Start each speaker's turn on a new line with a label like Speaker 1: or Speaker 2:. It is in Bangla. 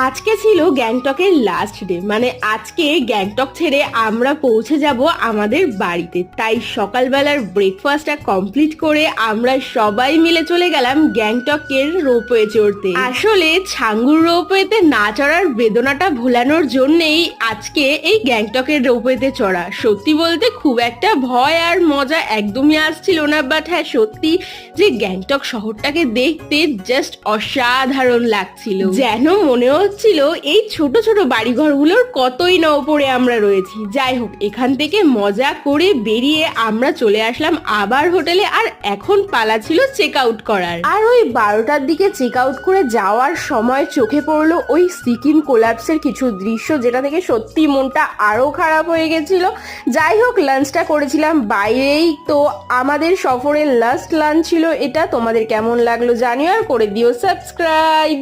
Speaker 1: আজকে ছিল গ্যাংটকের লাস্ট ডে, মানে আজকে গ্যাংটক ছেড়ে আমরা পৌঁছে যাব আমাদের বাড়িতে। তাই সকালবেলার ব্রেকফাস্টটা কমপ্লিট করে আমরা সবাই মিলে চলে গেলাম গ্যাংটকের রোপওয়ে চড়তে। আসলে ছাঙ্গুর রোপওয়েতে না চড়ার বেদনাটা ভোলানোর জন্যেই আজকে এই গ্যাংটকের রোপওয়েতে চড়া। সত্যি বলতে খুব একটা ভয় আর মজা একদমই আসছিল না, বাট হ্যাঁ সত্যি যে গ্যাংটক শহরটাকে দেখতে জাস্ট অসাধারণ লাগছিল। যেন মনে হচ্ছিল এই ছোট ছোট বাড়িঘরগুলোর কতই না ওপরে আমরা রয়েছি। যাই হোক, এখান থেকে মজা করে বেরিয়ে আমরা চলে আসলাম আবার হোটেলে। আর এখন পালা ছিল চেক আউট করার। আর ওই 12টার দিকে চেক আউট করে যাওয়ার সময় চোখে পড়লো ওই সিকিম কোলাপসের কিছু দৃশ্য, যেটা থেকে সত্যি মনটা আরো খারাপ হয়ে গেছিল। যাই হোক, লাঞ্চটা করেছিলাম বাইরেই। তো আমাদের সফরের লাস্ট লাঞ্চ ছিল এটা। তোমাদের কেমন লাগলো জানিও, আর করে দিও সাবস্ক্রাইব।